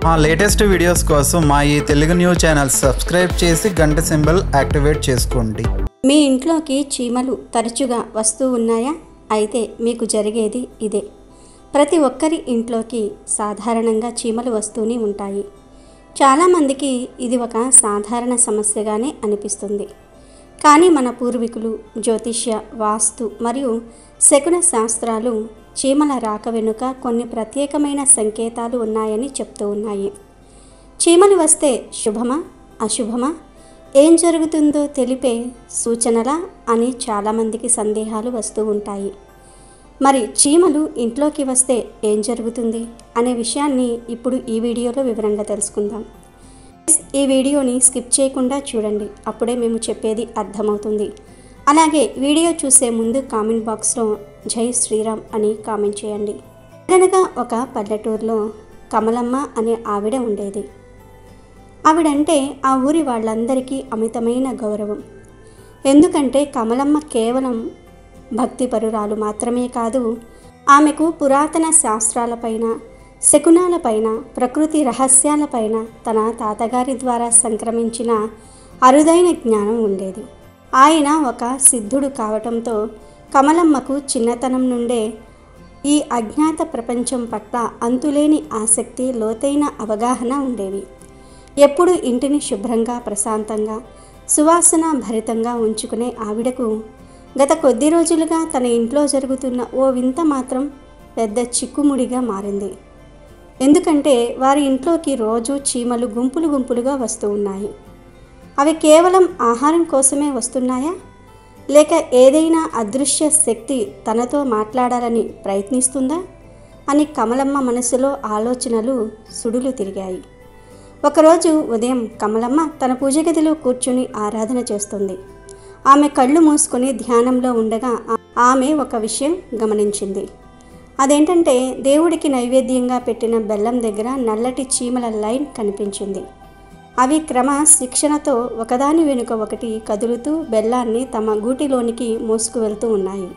మా latest videos కోసం మా ఈ తెలుగు న్యూస్ ఛానల్ సబ్స్క్రైబ్ చేసి గంట సింబల్ యాక్టివేట్ చేసుకోండి. మీ ఇంట్లోకి చీమలు తరచుగా వస్తూ ఉన్నాయా? అయితే మీకు జరిగేది ఇదే. ప్రతి ఒక్కరి ఇంట్లోకి సాధారణంగా చీమలు వస్తూనే ఉంటాయి. చాలామందికి ఇది ఒక సాధారణ సమస్యగానే అనిపిస్తుంది. కానీ మన పూర్వీకులు జ్యోతిష్య, వాస్తు మరియు శకున శాస్త్రాలు చీమల రాక వెనుక కొన్ని ప్రత్యేకమైన సంకేతాలు ఉన్నాయని చెప్తూ ఉన్నాయి. చీమలు వస్తే శుభమా అశుభమా, ఏం జరుగుతుందో తెలిపే సూచనలా అని చాలామందికి సందేహాలు వస్తూ ఉంటాయి. మరి చీమలు ఇంట్లోకి వస్తే ఏం జరుగుతుంది అనే విషయాన్ని ఇప్పుడు ఈ వీడియోలో వివరంగా తెలుసుకుందాం. ఈ వీడియోని స్కిప్ చేయకుండా చూడండి, అప్పుడే మేము చెప్పేది అర్థమవుతుంది. అలాగే వీడియో చూసే ముందు కామెంట్ బాక్స్లో జై శ్రీరామ్ అని కామెంట్ చేయండి. అనగా ఒక పల్లెటూరులో కమలమ్మ అనే ఆవిడ ఉండేది. ఆవిడంటే ఆ ఊరి వాళ్ళందరికీ అమితమైన గౌరవం. ఎందుకంటే కమలమ్మ కేవలం భక్తిపరురాలు మాత్రమే కాదు, ఆమెకు పురాతన శాస్త్రాలపైన, శకునాలపైన, ప్రకృతి రహస్యాలపైన తన తాతగారి ద్వారా సంక్రమించిన అరుదైన జ్ఞానం ఉండేది. ఆయన ఒక సిద్ధుడు కావటంతో కమలమ్మకు చిన్నతనం నుండే ఈ అజ్ఞాత ప్రపంచం పట్ల అంతులేని ఆసక్తి, లోతైన అవగాహన ఉండేవి. ఎప్పుడు ఇంటిని శుభ్రంగా, ప్రశాంతంగా, సువాసన భరితంగా ఉంచుకునే ఆవిడకు గత కొద్ది రోజులుగా తన ఇంట్లో జరుగుతున్న ఓ వింత మాత్రం పెద్ద చిక్కుముడిగా మారింది. ఎందుకంటే వారి ఇంట్లోకి రోజు చీమలు గుంపులు గుంపులుగా వస్తూ ఉన్నాయి. అవి కేవలం ఆహారం కోసమే వస్తున్నాయా, లేక ఏదైనా అదృశ్య శక్తి తనతో మాట్లాడాలని ప్రయత్నిస్తుందా అని కమలమ్మ మనసులో ఆలోచనలు సుడులు తిరిగాయి. ఒకరోజు ఉదయం కమలమ్మ తన పూజ గదిలో కూర్చుని ఆరాధన చేస్తుంది. ఆమె కళ్ళు మూసుకొని ధ్యానంలో ఉండగా ఆమె ఒక విషయం గమనించింది. అదేంటంటే దేవుడికి నైవేద్యంగా పెట్టిన బెల్లం దగ్గర నల్లటి చీమల లైన్ కనిపించింది. అవి క్రమ శిక్షణతో ఒకదాని వెనుక ఒకటి కదులుతూ బెల్లాన్ని తమ గూటిలోనికి మోసుకు వెళ్తూ ఉన్నాయి.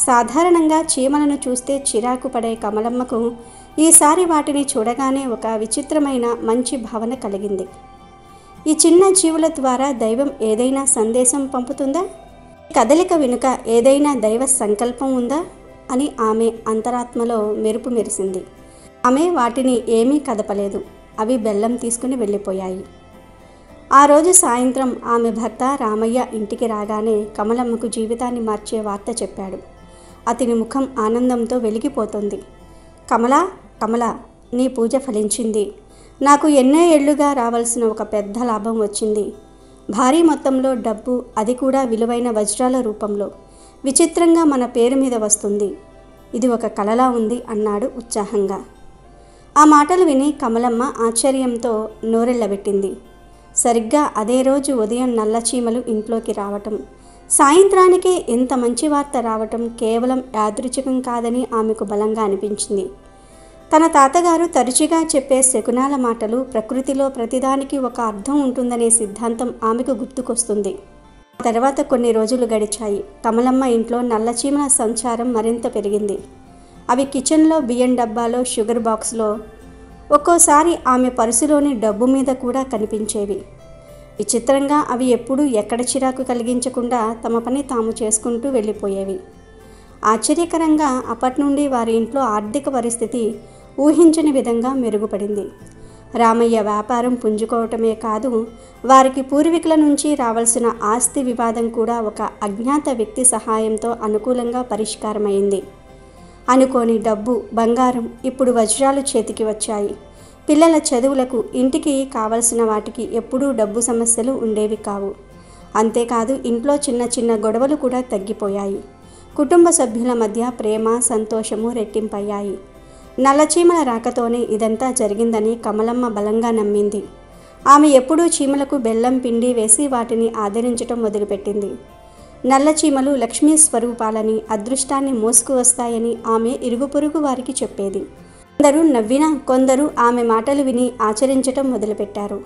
సాధారణంగా చీమలను చూస్తే చిరాకు పడే కమలమ్మకు ఈసారి వాటిని చూడగానే ఒక విచిత్రమైన మంచి భావన కలిగింది. ఈ చిన్న జీవుల ద్వారా దైవం ఏదైనా సందేశం పంపుతుందా? కదలిక వెనుక ఏదైనా దైవ సంకల్పం ఉందా అని ఆమె అంతరాత్మలో మెరుపు మెరిసింది. ఆమె వాటిని ఏమీ కదపలేదు. అవి బెల్లం తీసుకుని వెళ్ళిపోయాయి. ఆ రోజు సాయంత్రం ఆమె భర్త రామయ్య ఇంటికి రాగానే కమలమ్మకు జీవితాన్ని మార్చే వార్త చెప్పాడు. అతని ముఖం ఆనందంతో వెలిగిపోతుంది. కమలా, కమలా, నీ పూజ ఫలించింది. నాకు ఎన్నో ఏళ్లుగా రావాల్సిన ఒక పెద్ద లాభం వచ్చింది. భారీ మొత్తంలో డబ్బు, అది కూడా విలువైన వజ్రాల రూపంలో విచిత్రంగా మన పేరు మీద వస్తుంది. ఇది ఒక కలలా ఉంది అన్నాడు ఉత్సాహంగా. ఆ మాటలు విని కమలమ్మ ఆశ్చర్యంతో నోరెళ్ళబెట్టింది. సరిగ్గా అదే రోజు ఉదయం నల్ల చీమలు ఇంట్లోకి రావటం, సాయంత్రానికే ఇంత మంచి వార్త రావటం కేవలం యాదృచ్ఛికం కాదని ఆమెకు బలంగా అనిపించింది. తన తాతగారు తరచుగా చెప్పే శకునాల మాటలు, ప్రకృతిలో ప్రతిదానికి ఒక అర్థం ఉంటుందనే సిద్ధాంతం ఆమెకు గుర్తుకొస్తుంది. తర్వాత కొన్ని రోజులు గడిచాయి. కమలమ్మ ఇంట్లో నల్ల చీమల సంచారం మరింత పెరిగింది. అవి కిచెన్లో, బియ్యం డబ్బాలో, షుగర్ బాక్స్లో, ఒక్కోసారి ఆమె పర్సులోని డబ్బు మీద కూడా కనిపించేవి. విచిత్రంగా అవి ఎప్పుడూ ఎక్కడ చిరాకు కలిగించకుండా తమ పని తాము చేసుకుంటూ వెళ్ళిపోయేవి. ఆశ్చర్యకరంగా అప్పటి నుండి వారి ఇంట్లో ఆర్థిక పరిస్థితి ఊహించని విధంగా మెరుగుపడింది. రామయ్య వ్యాపారం పుంజుకోవటమే కాదు, వారికి పూర్వీకుల నుంచి రావాల్సిన ఆస్తి వివాదం కూడా ఒక అజ్ఞాత వ్యక్తి సహాయంతో అనుకూలంగా పరిష్కారమైంది. అనుకోని డబ్బు, బంగారం, ఇప్పుడు వజ్రాలు చేతికి వచ్చాయి. పిల్లల చదువులకు, ఇంటికి కావలసిన వాటికి ఎప్పుడూ డబ్బు సమస్యలు ఉండేవి కావు. అంతేకాదు ఇంట్లో చిన్న చిన్న గొడవలు కూడా తగ్గిపోయాయి. కుటుంబ సభ్యుల మధ్య ప్రేమ, సంతోషము రెట్టింపయ్యాయి. నల్లచీమల రాకతోనే ఇదంతా జరిగిందని కమలమ్మ బలంగా నమ్మింది. ఆమె ఎప్పుడూ చీమలకు బెల్లం పిండి వేసి వాటిని ఆదరించటం మొదలుపెట్టింది. నల్ల చీమలు లక్ష్మీ స్వరూపాలని, అదృష్టాన్ని మోసుకు వస్తాయని ఆమె ఇరుగు పొరుగు వారికి చెప్పేది. కొందరు నవ్వినా, కొందరు ఆమె మాటలు విని ఆచరించటం మొదలుపెట్టారు.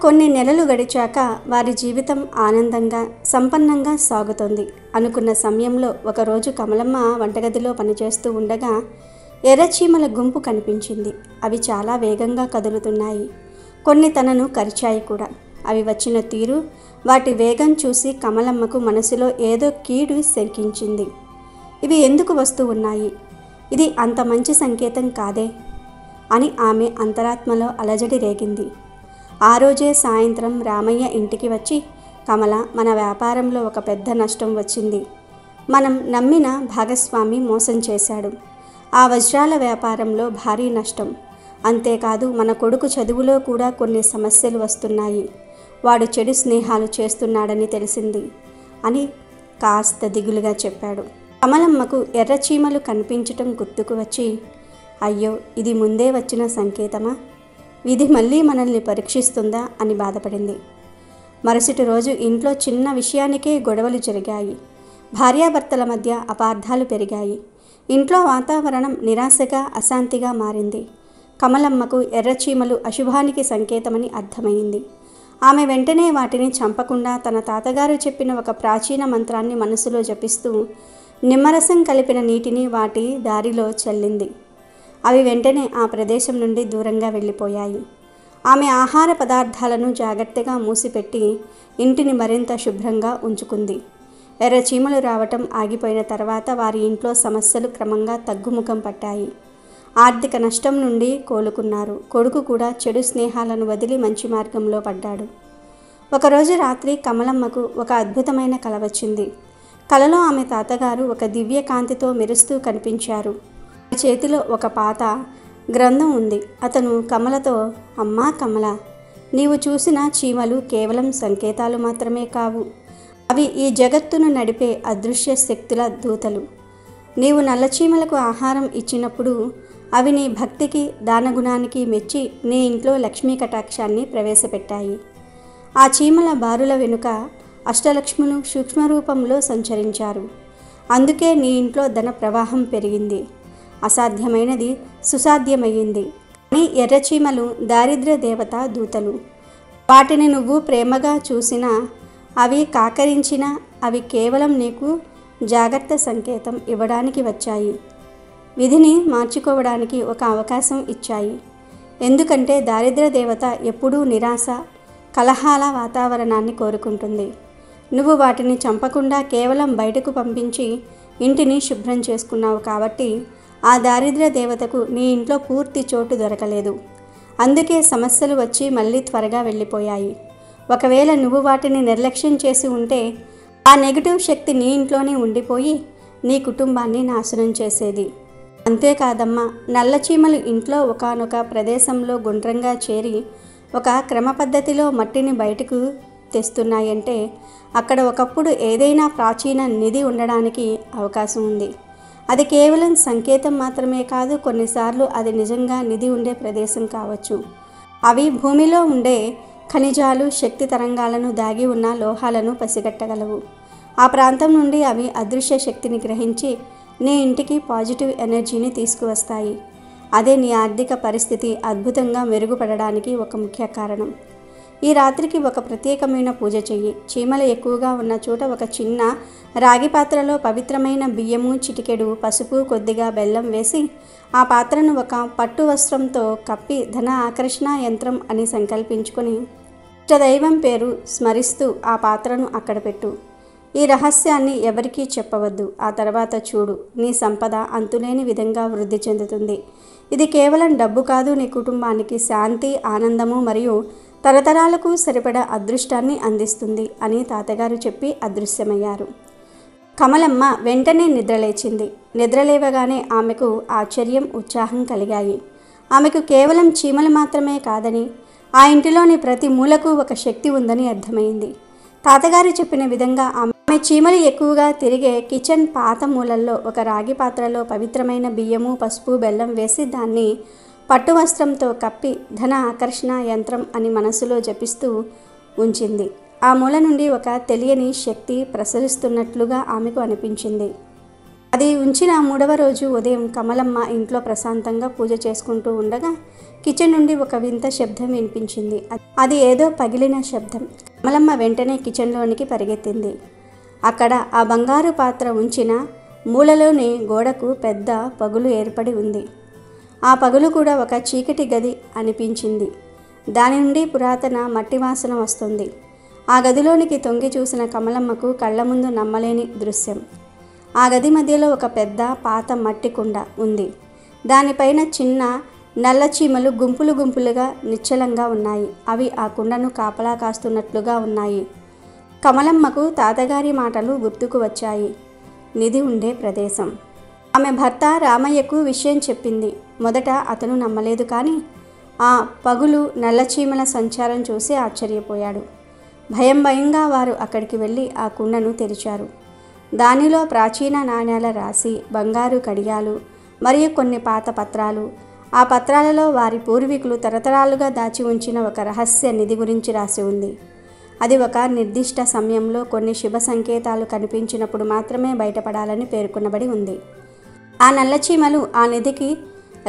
కొన్ని నెలలు గడిచాక వారి జీవితం ఆనందంగా, సంపన్నంగా సాగుతోంది. అనుకున్న సమయంలో ఒకరోజు కమలమ్మ వంటగదిలో పనిచేస్తూ ఉండగా ఎర్రచీమల గుంపు కనిపించింది. అవి చాలా వేగంగా కదులుతున్నాయి. కొన్ని తనను కరిచాయి కూడా. అవి వచ్చిన తీరు, వాటి వేగం చూసి కమలమ్మకు మనసులో ఏదో కీడు శంకించింది. ఇవి ఎందుకు వస్తూ ఉన్నాయి? ఇది అంత మంచి సంకేతం కాదే అని ఆమె అంతరాత్మలో అలజడి రేగింది. ఆ రోజే సాయంత్రం రామయ్య ఇంటికి వచ్చి, కమల, మన వ్యాపారంలో ఒక పెద్ద నష్టం వచ్చింది. మనం నమ్మిన భాగస్వామి మోసం చేశాడు. ఆ వజ్రాల వ్యాపారంలో భారీ నష్టం. అంతేకాదు మన కొడుకు చదువులో కూడా కొన్ని సమస్యలు వస్తున్నాయి. వాడు చెడు స్నేహాలు చేస్తున్నాడని తెలిసింది అని కాస్త దిగులుగా చెప్పాడు. కమలమ్మకు ఎర్రచీమలు కనిపించటం గుర్తుకు వచ్చి, అయ్యో, ఇది ముందే వచ్చిన సంకేతమా? విధి మళ్ళీ మనల్ని పరీక్షిస్తుందా అని బాధపడింది. మరుసటి రోజు ఇంట్లో చిన్న విషయానికే గొడవలు జరిగాయి. భార్యాభర్తల మధ్య అపార్థాలు పెరిగాయి. ఇంట్లో వాతావరణం నిరాశగా, అశాంతిగా మారింది. కమలమ్మకు ఎర్రచీమలు అశుభానికి సంకేతమని అర్థమైంది. ఆమె వెంటనే వాటిని చంపకుండా తన తాతగారు చెప్పిన ఒక ప్రాచీన మంత్రాన్ని మనసులో జపిస్తూ నిమ్మరసం కలిపిన నీటిని వాటి దారిలో చల్లింది. అవి వెంటనే ఆ ప్రదేశం నుండి దూరంగా వెళ్ళిపోయాయి. ఆమె ఆహార పదార్థాలను జాగ్రత్తగా మూసిపెట్టి ఇంటిని మరింత శుభ్రంగా ఉంచుకుంది. ఎర్రచీమలు రావటం ఆగిపోయిన తర్వాత వారి ఇంట్లో సమస్యలు క్రమంగా తగ్గుముఖం పట్టాయి. ఆర్థిక నష్టం నుండి కోలుకున్నారు. కొడుకు కూడా చెడు స్నేహాలను వదిలి మంచి మార్గంలో పడ్డాడు. ఒకరోజు రాత్రి కమలమ్మకు ఒక అద్భుతమైన కల వచ్చింది. కలలో ఆమె తాతగారు ఒక దివ్య కాంతితో మెరుస్తూ కనిపించారు. చేతిలో ఒక పాత గ్రంథం ఉంది. అతను కమలతో, అమ్మా కమల, నీవు చూసిన చీమలు కేవలం సంకేతాలు మాత్రమే కావు. అవి ఈ జగత్తును నడిపే అదృశ్య శక్తుల దూతలు. నీవు నల్లచీమలకు ఆహారం ఇచ్చినప్పుడు అవి నీ భక్తికి, దానగుణానికి మెచ్చి నీ ఇంట్లో లక్ష్మీ కటాక్షాన్ని ప్రవేశపెట్టాయి. ఆ చీమల బారుల వెనుక అష్టలక్ష్ములు సూక్ష్మరూపంలో సంచరించారు. అందుకే నీ ఇంట్లో ధన ప్రవాహం పెరిగింది. అసాధ్యమైనది సుసాధ్యమయ్యింది. కానీ ఎర్రచీమలు దారిద్ర్య దేవత దూతలు. వాటిని నువ్వు ప్రేమగా చూసినా, అవి కాకరించినా, అవి కేవలం నీకు జాగ్రత్త సంకేతం ఇవ్వడానికి వచ్చాయి. విధిని మార్చుకోవడానికి ఒక అవకాశం ఇచ్చాయి. ఎందుకంటే దారిద్ర్య దేవత ఎప్పుడూ నిరాశ, కలహాల వాతావరణాన్ని కోరుకుంటుంది. నువ్వు వాటిని చంపకుండా కేవలం బయటకు పంపించి ఇంటిని శుభ్రం చేసుకున్నావు కాబట్టి ఆ దారిద్ర్య దేవతకు నీ ఇంట్లో పూర్తి చోటు దొరకలేదు. అందుకే సమస్యలు వచ్చి మళ్ళీ త్వరగా వెళ్ళిపోయాయి. ఒకవేళ నువ్వు వాటిని నిర్లక్ష్యం చేసి ఉంటే ఆ నెగిటివ్ శక్తి నీ ఇంట్లోనే ఉండిపోయి నీ కుటుంబాన్ని నాశనం చేసేది. అంతేకాదమ్మా, నల్లచీమలు ఇంట్లో ఒకానొక ప్రదేశంలో గుండ్రంగా చేరి ఒక క్రమ పద్ధతిలో మట్టిని బయటకు తెస్తున్నాయంటే అక్కడ ఒకప్పుడు ఏదైనా ప్రాచీన నిధి ఉండడానికి అవకాశం ఉంది. అది కేవలం సంకేతం మాత్రమే కాదు, కొన్నిసార్లు అది నిజంగా నిధి ఉండే ప్రదేశం కావచ్చు. అవి భూమిలో ఉండే ఖనిజాలు, శక్తి తరంగాలను, దాగి ఉన్న లోహాలను పసిగట్టగలవు. ఆ ప్రాంతం నుండి అవి అదృశ్య శక్తిని గ్రహించి నీ ఇంటికి పాజిటివ్ ఎనర్జీని తీసుకువస్తాయి. అదే నీ ఆర్థిక పరిస్థితి అద్భుతంగా మెరుగుపడడానికి ఒక ముఖ్య కారణం. ఈ రాత్రికి ఒక ప్రత్యేకమైన పూజ చెయ్యి. చీమలు ఎక్కువగా ఉన్న చోట ఒక చిన్న రాగి పాత్రలో పవిత్రమైన బియ్యము, చిటికెడు పసుపు, కొద్దిగా బెల్లం వేసి ఆ పాత్రను ఒక పట్టు వస్త్రంతో కప్పి ధన ఆకర్షణ యంత్రం అని సంకల్పించుకొని ఇష్టదైవం పేరు స్మరిస్తూ ఆ పాత్రను అక్కడ పెట్టు. ఈ రహస్యాన్ని ఎవరికీ చెప్పవద్దు. ఆ తర్వాత చూడు, నీ సంపద అంతులేని విధంగా వృద్ధి చెందుతుంది. ఇది కేవలం డబ్బు కాదు, నీ కుటుంబానికి శాంతి, ఆనందము మరియు తరతరాలకు సరిపడా అదృష్టాన్ని అందిస్తుంది అని తాతగారు చెప్పి అదృశ్యమయ్యారు. కమలమ్మ వెంటనే నిద్రలేచింది. నిద్రలేవగానే ఆమెకు ఆశ్చర్యం, ఉత్సాహం కలిగాయి. ఆమెకు కేవలం చీమలు మాత్రమే కాదని, ఆ ఇంటిలోని ప్రతి మూలకు ఒక శక్తి ఉందని అర్థమైంది. తాతగారు చెప్పిన విధంగా ఆమె చీమలు ఎక్కువగా తిరిగే కిచెన్ పాత మూలల్లో ఒక రాగి పాత్రలో పవిత్రమైన బియ్యము, పసుపు, బెల్లం వేసి దాన్ని పట్టు వస్త్రంతో కప్పి ధన ఆకర్షణ యంత్రం అని మనసులో జపిస్తూ ఉంచింది. ఆ మూల నుండి ఒక తెలియని శక్తి ప్రసరిస్తున్నట్లుగా ఆమెకు అనిపించింది. అది ఉంచిన 3వ రోజు ఉదయం కమలమ్మ ఇంట్లో ప్రశాంతంగా పూజ చేసుకుంటూ ఉండగా కిచెన్ నుండి ఒక వింత శబ్దం వినిపించింది. అది ఏదో పగిలిన శబ్దం. కమలమ్మ వెంటనే కిచెన్లోనికి పరిగెత్తింది. అక్కడ ఆ బంగారు పాత్ర ఉంచిన మూలలోని గోడకు పెద్ద పగులు ఏర్పడి ఉంది. ఆ పగులు కూడా ఒక చీకటి గది అనిపించింది. దాని నుండి పురాతన మట్టి వాసన వస్తుంది. ఆ గదిలోనికి తొంగి చూసిన కమలమ్మకు కళ్ళ ముందు నమ్మలేని దృశ్యం. ఆ గది మధ్యలో ఒక పెద్ద పాత మట్టి కుండ ఉంది. దానిపైన చిన్న నల్ల చీమలు గుంపులు గుంపులుగా నిశ్చలంగా ఉన్నాయి. అవి ఆ కుండను కాపలా కాస్తున్నట్లుగా ఉన్నాయి. కమలమ్మకు తాతగారి మాటలు గుర్తుకు వచ్చాయి. నిధి ఉండే ప్రదేశం. ఆమె భర్త రామయ్యకు విషయం చెప్పింది. మొదట అతను నమ్మలేదు, కానీ ఆ పగులు నల్లచీమల సంచారం చూసి ఆశ్చర్యపోయాడు. భయంగా వారు అక్కడికి వెళ్ళి ఆ కుండను తెరిచారు. దానిలో ప్రాచీన నాణేల రాశి, బంగారు కడియాలు మరియు కొన్ని పాత పత్రాలు. ఆ పత్రాలలో వారి పూర్వీకులు తరతరాలుగా దాచి ఉంచిన ఒక రహస్య నిధి గురించి రాసి ఉంది. అది ఒక నిర్దిష్ట సమయంలో కొన్ని శుభ సంకేతాలు కనిపించినప్పుడు మాత్రమే బయటపడాలని పేర్కొనబడి ఉంది. ఆ నల్లచీమలు ఆ నిధికి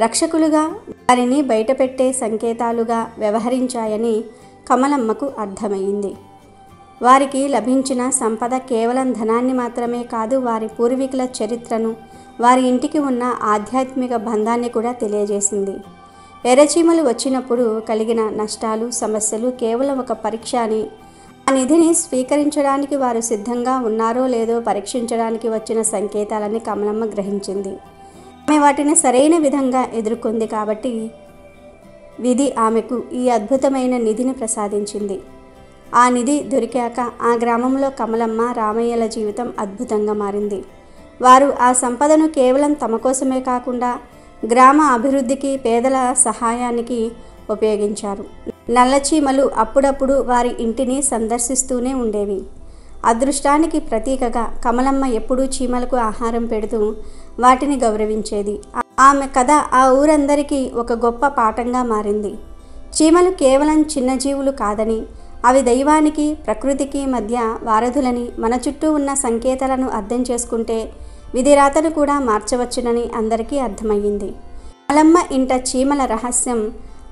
రక్షకులుగా, దానిని బయటపెట్టే సంకేతాలుగా వ్యవహరించాయని కమలమ్మకు అర్థమైంది. వారికి లభించిన సంపద కేవలం ధనాన్ని మాత్రమే కాదు, వారి పూర్వీకుల చరిత్రను, వారి ఇంటికి ఉన్న ఆధ్యాత్మిక బంధాన్ని కూడా తెలియజేసింది. ఎర్రచీమలు వచ్చినప్పుడు కలిగిన నష్టాలు, సమస్యలు కేవలం ఒక పరీక్ష అని, ఆ నిధిని స్వీకరించడానికి వారు సిద్ధంగా ఉన్నారో లేదో పరీక్షించడానికి వచ్చిన సంకేతాలని కమలమ్మ గ్రహించింది. ఆమె వాటిని సరైన విధంగా ఎదుర్కొంది కాబట్టి విధి ఆమెకు ఈ అద్భుతమైన నిధిని ప్రసాదించింది. ఆ నిధి దొరికాక ఆ గ్రామంలో కమలమ్మ, రామయ్యల జీవితం అద్భుతంగా మారింది. వారు ఆ సంపదను కేవలం తమ కోసమే కాకుండా గ్రామ అభివృద్ధికి, పేదల సహాయానికి ఉపయోగించారు. నల్లచీమలు అప్పుడప్పుడు వారి ఇంటిని సందర్శిస్తూనే ఉండేవి. అదృష్టానికి ప్రతీకగా కమలమ్మ ఎప్పుడూ చీమలకు ఆహారం పెడుతూ వాటిని గౌరవించేది. ఆమె కథ ఆ ఊరందరికీ ఒక గొప్ప పాఠంగా మారింది. చీమలు కేవలం చిన్న జీవులు కాదని, అవి దైవానికి, ప్రకృతికి మధ్య వారధులని, మన చుట్టూ ఉన్న సంకేతాలను అర్థం చేసుకుంటే విధిరాతను కూడా మార్చవచ్చునని అందరికీ అర్థమయ్యింది. కమలమ్మ ఇంట చీమల రహస్యం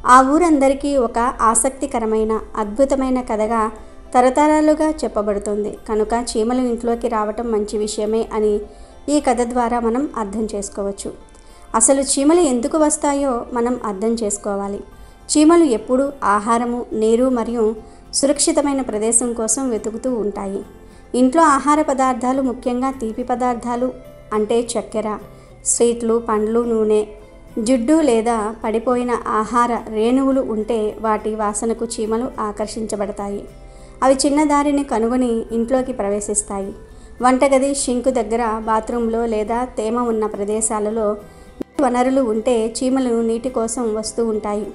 ఆ ఊరందరికీ ఒక ఆసక్తికరమైన, అద్భుతమైన కథగా తరతరాలుగా చెప్పబడుతుంది. కనుక చీమలు ఇంట్లోకి రావటం మంచి విషయమే అని ఈ కథ ద్వారా మనం అర్థం చేసుకోవచ్చు. అసలు చీమలు ఎందుకు వస్తాయో మనం అర్థం చేసుకోవాలి. చీమలు ఎప్పుడూ ఆహారము, నీరు మరియు సురక్షితమైన ప్రదేశం కోసం వెతుకుతూ ఉంటాయి. ఇంట్లో ఆహార పదార్థాలు, ముఖ్యంగా తీపి పదార్థాలు అంటే చక్కెర, స్వీట్లు, పండ్లు, నూనె, జిడ్డు లేదా పడిపోయిన ఆహార రేణువులు ఉంటే వాటి వాసనకు చీమలు ఆకర్షించబడతాయి. అవి చిన్న దారిని కనుగొని ఇంట్లోకి ప్రవేశిస్తాయి. వంటగది, షింకు దగ్గర, బాత్రూంలో లేదా తేమ ఉన్న ప్రదేశాలలో వనరులు ఉంటే చీమలు నీటి కోసం వస్తూ ఉంటాయి.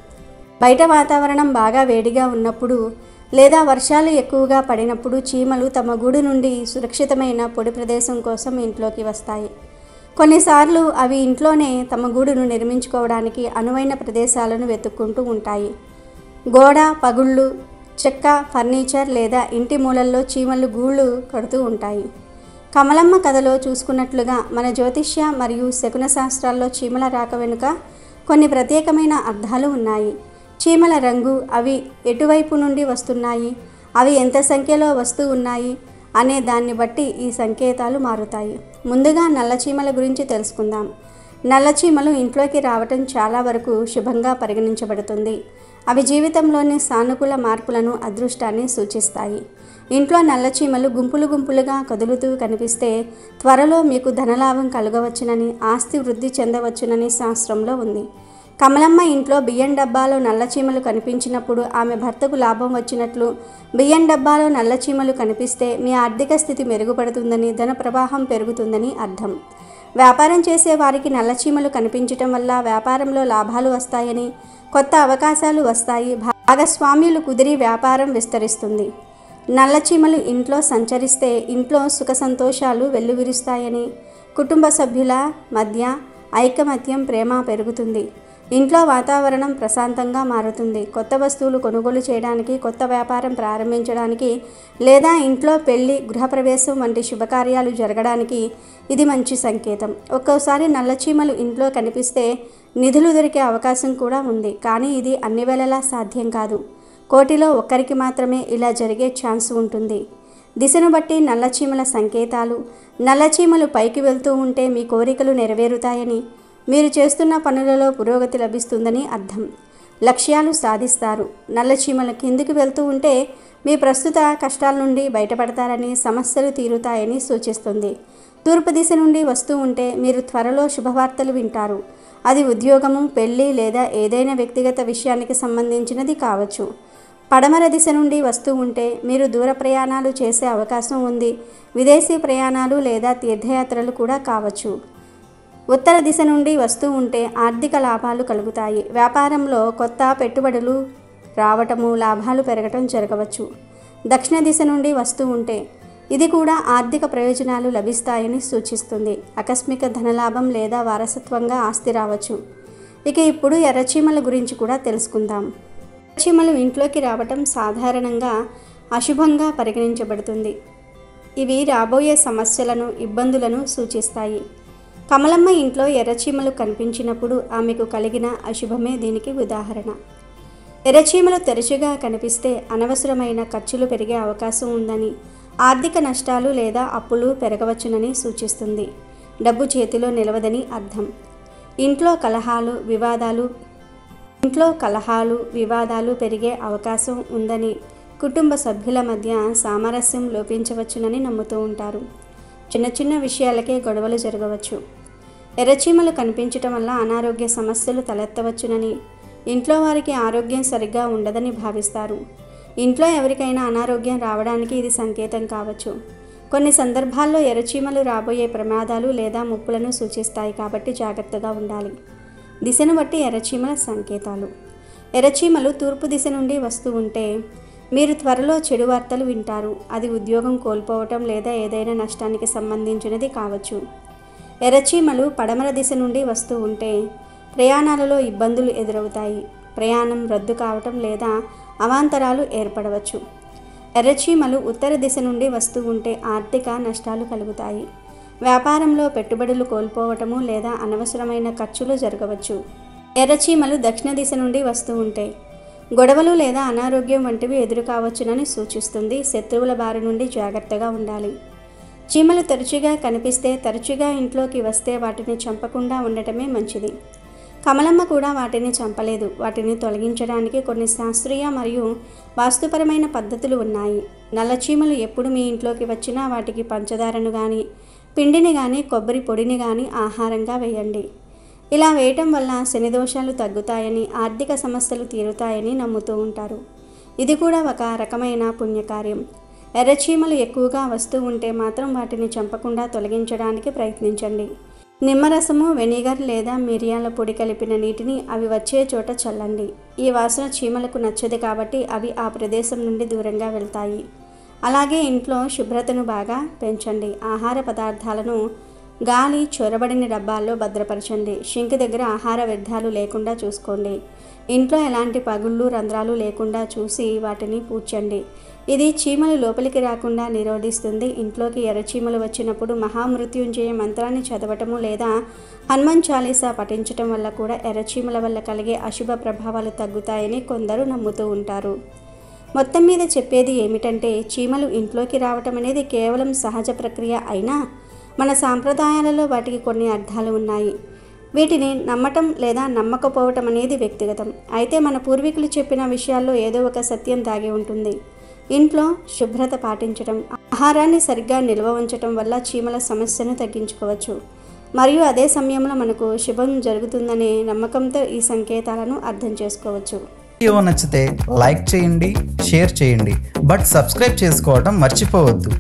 బయట వాతావరణం బాగా వేడిగా ఉన్నప్పుడు లేదా వర్షాలు ఎక్కువగా పడినప్పుడు చీమలు తమ గూడు నుండి సురక్షితమైన పొడి ప్రదేశం కోసం ఇంట్లోకి వస్తాయి. కొన్నిసార్లు అవి ఇంట్లోనే తమ గూడును నిర్మించుకోవడానికి అనువైన ప్రదేశాలను వెతుక్కుంటూ ఉంటాయి. గోడ పగుళ్ళు, చెక్క, ఫర్నిచర్ లేదా ఇంటి మూలల్లో చీమలు గూళ్ళు కడుతూ ఉంటాయి. కమలమ్మ కథలో చూసుకున్నట్లుగా మన జ్యోతిష్య మరియు శకున శాస్త్రాల్లో చీమల రాక వెనుక కొన్ని ప్రత్యేకమైన అర్థాలు ఉన్నాయి. చీమల రంగు, అవి ఎటువైపు నుండి వస్తున్నాయి, అవి ఎంత సంఖ్యలో వస్తూ ఉన్నాయి అనే దాన్ని బట్టి ఈ సంకేతాలు మారుతాయి. ముందుగా నల్ల చీమల గురించి తెలుసుకుందాం. నల్ల చీమలు ఇంట్లోకి రావటం చాలా వరకు శుభంగా పరిగణించబడుతుంది. అవి జీవితంలోని సానుకూల మార్పులను, అదృష్టాన్ని సూచిస్తాయి. ఇంట్లో నల్ల చీమలు గుంపులు గుంపులుగా కదులుతూ కనిపిస్తే త్వరలో మీకు ధనలాభం కలగవచ్చునని, ఆస్తి వృద్ధి చెందవచ్చునని శాస్త్రంలో ఉంది. కమలమ్మ ఇంట్లో బియ్యం డబ్బాలో నల్ల చీమలు కనిపించినప్పుడు ఆమె భర్తకు లాభం వచ్చినట్లు, బియ్యం డబ్బాలో నల్ల చీమలు కనిపిస్తే మీ ఆర్థిక స్థితి మెరుగుపడుతుందని, ధన ప్రవాహం పెరుగుతుందని అర్థం. వ్యాపారం చేసే వారికి నల్ల చీమలు కనిపించటం వల్ల వ్యాపారంలో లాభాలు వస్తాయని, కొత్త అవకాశాలు వస్తాయి, భాగస్వామ్యులు కుదిరి వ్యాపారం విస్తరిస్తుంది. నల్ల చీమలు ఇంట్లో సంచరిస్తే ఇంట్లో సుఖ సంతోషాలు వెల్లువిరుస్తాయని, కుటుంబ సభ్యుల మధ్య ఐకమత్యం, ప్రేమ పెరుగుతుంది. ఇంట్లో వాతావరణం ప్రశాంతంగా మారుతుంది. కొత్త వస్తువులు కొనుగోలు చేయడానికి, కొత్త వ్యాపారం ప్రారంభించడానికి లేదా ఇంట్లో పెళ్లి, గృహప్రవేశం వంటి శుభకార్యాలు జరగడానికి ఇది మంచి సంకేతం. ఒక్కోసారి నల్ల చీమలు ఇంట్లో కనిపిస్తే నిధులు దొరికే అవకాశం కూడా ఉంది. కానీ ఇది అన్ని వేళలా సాధ్యం కాదు. కోటిలో ఒక్కరికి మాత్రమే ఇలా జరిగే ఛాన్స్ ఉంటుంది. దిశను బట్టి నల్లచీమల సంకేతాలు. నల్లచీమలు పైకి వెళ్తూ ఉంటే మీ కోరికలు నెరవేరుతాయని, మీరు చేస్తున్న పనులలో పురోగతి లభిస్తుందని అర్థం. లక్ష్యాలు సాధిస్తారు. నల్ల చీమలు కిందికి వెళ్తూ ఉంటే మీ ప్రస్తుత కష్టాల నుండి బయటపడతారని, సమస్యలు తీరుతాయని సూచిస్తుంది. తూర్పు దిశ నుండి వస్తూ ఉంటే మీరు త్వరలో శుభవార్తలు వింటారు. అది ఉద్యోగము, పెళ్లి లేదా ఏదైనా వ్యక్తిగత విషయానికి సంబంధించినది కావచ్చు. పడమర దిశ నుండి వస్తూ ఉంటే మీరు దూర ప్రయాణాలు చేసే అవకాశం ఉంది. విదేశీ ప్రయాణాలు లేదా తీర్థయాత్రలు కూడా కావచ్చు. ఉత్తర దిశ నుండి వస్తూ ఉంటే ఆర్థిక లాభాలు కలుగుతాయి. వ్యాపారంలో కొత్త పెట్టుబడులు రావటము, లాభాలు పెరగటం జరగవచ్చు. దక్షిణ దిశ నుండి వస్తూ ఉంటే ఇది కూడా ఆర్థిక ప్రయోజనాలు లభిస్తాయని సూచిస్తుంది. ఆకస్మిక ధనలాభం లేదా వారసత్వంగా ఆస్తి రావచ్చు. ఇక ఇప్పుడు ఎర్రచీమల గురించి కూడా తెలుసుకుందాం. ఎర్రచీమలు ఇంట్లోకి రావటం సాధారణంగా అశుభంగా పరిగణించబడుతుంది. ఇవి రాబోయే సమస్యలను, ఇబ్బందులను సూచిస్తాయి. కమలమ్మ ఇంట్లో ఎర్రచీమలు కనిపించినప్పుడు ఆమెకు కలిగిన అశుభమే దీనికి ఉదాహరణ. ఎర్రచీమలు తరచుగా కనిపిస్తే అనవసరమైన ఖర్చులు పెరిగే అవకాశం ఉందని, ఆర్థిక నష్టాలు లేదా అప్పులు పెరగవచ్చునని సూచిస్తుంది. డబ్బు చేతిలో నిలవదని అర్థం. ఇంట్లో కలహాలు, వివాదాలు పెరిగే అవకాశం ఉందని, కుటుంబ సభ్యుల మధ్య సామరస్యం లోపించవచ్చునని నమ్ముతూ ఉంటారు. చిన్న చిన్న విషయాలకే గొడవలు జరగవచ్చు. ఎర్రచీమలు కనిపించటం వల్ల అనారోగ్య సమస్యలు తలెత్తవచ్చునని, ఇంట్లో వారికి ఆరోగ్యం సరిగ్గా ఉండదని భావిస్తారు. ఇంట్లో ఎవరికైనా అనారోగ్యం రావడానికి ఇది సంకేతం కావచ్చు. కొన్ని సందర్భాల్లో ఎర్రచీమలు రాబోయే ప్రమాదాలు లేదా ముప్పులను సూచిస్తాయి కాబట్టి జాగ్రత్తగా ఉండాలి. దిశను బట్టి ఎర్రచీమల సంకేతాలు. ఎర్రచీమలు తూర్పు దిశ నుండి వస్తూ ఉంటే మీరు త్వరలో చెడు వార్తలు వింటారు. అది ఉద్యోగం కోల్పోవటం లేదా ఏదైనా నష్టానికి సంబంధించినది కావచ్చు. ఎర్రచీమలు పడమర దిశ నుండి వస్తూ ఉంటే ప్రయాణాలలో ఇబ్బందులు ఎదురవుతాయి. ప్రయాణం రద్దు కావటం లేదా అవాంతరాలు ఏర్పడవచ్చు. ఎర్రచీమలు ఉత్తర దిశ నుండి వస్తూ ఉంటే ఆర్థిక నష్టాలు కలుగుతాయి. వ్యాపారంలో పెట్టుబడులు కోల్పోవటము లేదా అనవసరమైన ఖర్చులు జరగవచ్చు. ఎర్రచీమలు దక్షిణ దిశ నుండి వస్తూ ఉంటే గొడవలు లేదా అనారోగ్యం వంటివి ఎదురు కావచ్చునని సూచిస్తుంది. శత్రువుల బారి నుండి జాగ్రత్తగా ఉండాలి. చీమలు తరచుగా కనిపిస్తే, తరచుగా ఇంట్లోకి వస్తే వాటిని చంపకుండా ఉండటమే మంచిది. కమలమ్మ కూడా వాటిని చంపలేదు. వాటిని తొలగించడానికి కొన్ని శాస్త్రీయ మరియు వాస్తుపరమైన పద్ధతులు ఉన్నాయి. నల్ల చీమలు ఎప్పుడు మీ ఇంట్లోకి వచ్చినా వాటికి పంచదారను కానీ, పిండిని కానీ, కొబ్బరి పొడిని కానీ ఆహారంగా వేయండి. ఇలా వేయటం వల్ల శని దోషాలు తగ్గుతాయని, ఆర్థిక సమస్యలు తీరుతాయని నమ్ముతూ ఉంటారు. ఇది కూడా ఒక రకమైన పుణ్యకార్యం. ఎర్రచీమలు ఎక్కువగా వస్తూ ఉంటే మాత్రం వాటిని చంపకుండా తొలగించడానికి ప్రయత్నించండి. నిమ్మరసము, వెనిగర్ లేదా మిరియాల పొడి కలిపిన నీటిని అవి వచ్చే చోట చల్లండి. ఈ వాసన చీమలకు నచ్చదు కాబట్టి అవి ఆ ప్రదేశం నుండి దూరంగా వెళ్తాయి. అలాగే ఇంట్లో శుభ్రతను బాగా పెంచండి. ఆహార పదార్థాలను గాలి చొరబడిన డబ్బాల్లో భద్రపరచండి. షింక్ దగ్గర ఆహార వ్యర్థాలు లేకుండా చూసుకోండి. ఇంట్లో ఎలాంటి పగుళ్ళు, రంధ్రాలు లేకుండా చూసి వాటిని పూడ్చండి. ఇది చీమలు లోపలికి రాకుండా నిరోధిస్తుంది. ఇంట్లోకి ఎర్రచీమలు వచ్చినప్పుడు మహామృత్యుంజయ మంత్రాన్ని చదవటము లేదా హనుమాన్ చాలీసా పఠించటం వల్ల కూడా ఎర్రచీమల వల్ల కలిగే అశుభ ప్రభావాలు తగ్గుతాయని కొందరు నమ్ముతూ ఉంటారు. మొత్తం మీద చెప్పేది ఏమిటంటే, చీమలు ఇంట్లోకి రావటం అనేది కేవలం సహజ ప్రక్రియ అయినా మన సాంప్రదాయాలలో వాటికి కొన్ని అర్థాలు ఉన్నాయి. వీటిని నమ్మటం లేదా నమ్మకపోవటం అనేది వ్యక్తిగతం. అయితే మన పూర్వీకులు చెప్పిన విషయాల్లో ఏదో ఒక సత్యం దాగి ఉంటుంది. ఇంట్లో శుభ్రత పాటించడం, ఆహారాన్ని సరిగ్గా నిల్వ ఉంచటం వల్ల చీమల సమస్యను తగ్గించుకోవచ్చు. మరియు అదే సమయంలో మనకు శుభం జరుగుతుందనే నమ్మకంతో ఈ సంకేతాలను అర్థం చేసుకోవచ్చు. వీడియో నచ్చితే లైక్ చేయండి, షేర్ చేయండి, బట్ సబ్స్క్రైబ్ చేసుకోవడం మర్చిపోవద్దు.